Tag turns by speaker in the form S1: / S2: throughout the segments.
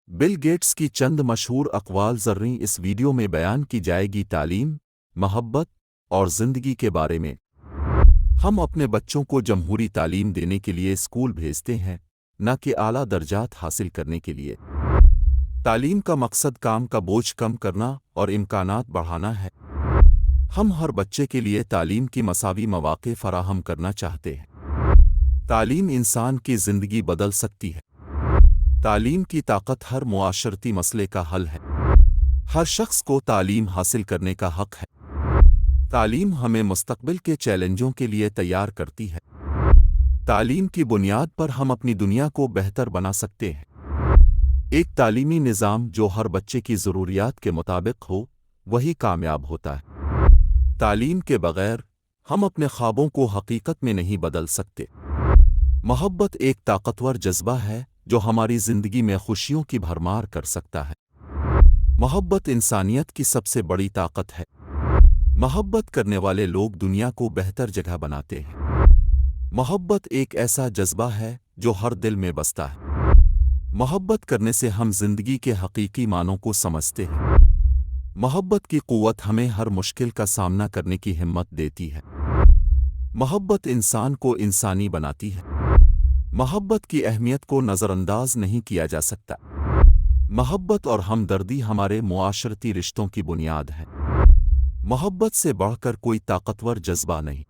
S1: Bill Gates کی چند مشہور اقوال ذریں اس ویڈیو میں بیان کی جائے گی تعلیم، محبت اور زندگی کے بارے میں۔ ہم اپنے بچوں کو جمہوری تعلیم دینے کے لیے اسکول بھیجتے ہیں، نہ کہ اعلیٰ درجات حاصل کرنے کے لیے۔ تعلیم کا مقصد کام کا بوجھ کم کرنا اور امکانات بڑھانا ہے۔ ہم ہر بچے کے لیے تعلیم کی مساوی مواقع فراہم کرنا چاہتے ہیں۔ تعلیم انسان کی زندگی بدل سکتی ہے۔ تعلیم کی طاقت ہر معاشرتی مسئلے کا حل ہے۔ ہر شخص کو تعلیم حاصل کرنے کا حق ہے۔ تعلیم ہمیں مستقبل کے چیلنجوں کے لیے تیار کرتی ہے۔ تعلیم کی بنیاد پر ہم اپنی دنیا کو بہتر بنا سکتے ہیں۔ ایک تعلیمی نظام جو ہر بچے کی ضروریات کے مطابق ہو، وہی کامیاب ہوتا ہے۔ تعلیم کے بغیر ہم اپنے خوابوں کو حقیقت میں نہیں بدل سکتے۔ محبت ایک طاقتور جذبہ ہے جو ہماری زندگی میں خوشیوں کی بھرمار کر سکتا ہے۔ محبت انسانیت کی سب سے بڑی طاقت ہے۔ محبت کرنے والے لوگ دنیا کو بہتر جگہ بناتے ہیں۔ محبت ایک ایسا جذبہ ہے جو ہر دل میں بستا ہے۔ محبت کرنے سے ہم زندگی کے حقیقی معنوں کو سمجھتے ہیں۔ محبت کی قوت ہمیں ہر مشکل کا سامنا کرنے کی ہمت دیتی ہے۔ محبت انسان کو انسانی بناتی ہے۔ محبت کی اہمیت کو نظر انداز نہیں کیا جا سکتا۔ محبت اور ہمدردی ہمارے معاشرتی رشتوں کی بنیاد ہے۔ محبت سے بڑھ کر کوئی طاقتور جذبہ نہیں۔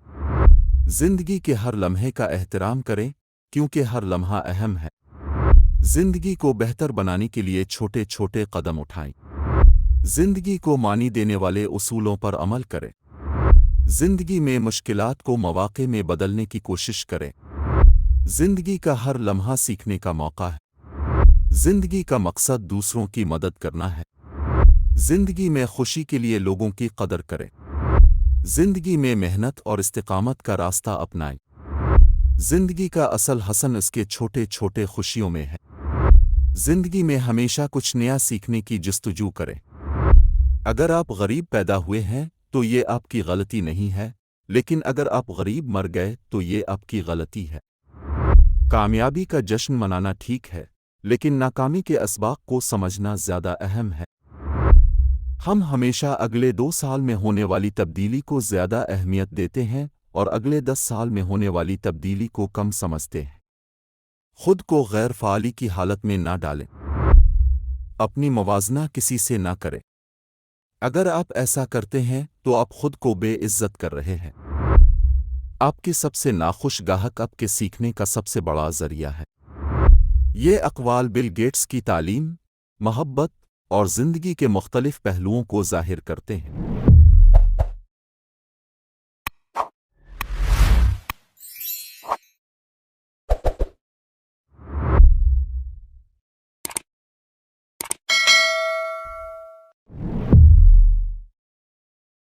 S1: زندگی کے ہر لمحے کا احترام کریں، کیونکہ ہر لمحہ اہم ہے۔ زندگی کو بہتر بنانے کے لیے چھوٹے چھوٹے قدم اٹھائیں۔ زندگی کو معنی دینے والے اصولوں پر عمل کریں۔ زندگی میں مشکلات کو مواقع میں بدلنے کی کوشش کریں۔ زندگی کا ہر لمحہ سیکھنے کا موقع ہے۔ زندگی کا مقصد دوسروں کی مدد کرنا ہے۔ زندگی میں خوشی کے لیے لوگوں کی قدر کریں۔ زندگی میں محنت اور استقامت کا راستہ اپنائیں۔ زندگی کا اصل حسن اس کے چھوٹے چھوٹے خوشیوں میں ہے۔ زندگی میں ہمیشہ کچھ نیا سیکھنے کی جستجو کریں۔ اگر آپ غریب پیدا ہوئے ہیں تو یہ آپ کی غلطی نہیں ہے، لیکن اگر آپ غریب مر گئے تو یہ آپ کی غلطی ہے۔ کامیابی کا جشن منانا ٹھیک ہے، لیکن ناکامی کے اسباق کو سمجھنا زیادہ اہم ہے۔ ہم ہمیشہ اگلے 2 سال میں ہونے والی تبدیلی کو زیادہ اہمیت دیتے ہیں اور اگلے 10 سال میں ہونے والی تبدیلی کو کم سمجھتے ہیں۔ خود کو غیر فعالی کی حالت میں نہ ڈالیں۔ اپنی موازنہ کسی سے نہ کریں۔ اگر آپ ایسا کرتے ہیں تو آپ خود کو بے عزت کر رہے ہیں۔ آپ کے سب سے ناخوش گاہک آپ کے سیکھنے کا سب سے بڑا ذریعہ ہے۔ یہ اقوال بل گیٹس کی تعلیم، محبت اور زندگی کے مختلف پہلوؤں کو ظاہر کرتے ہیں۔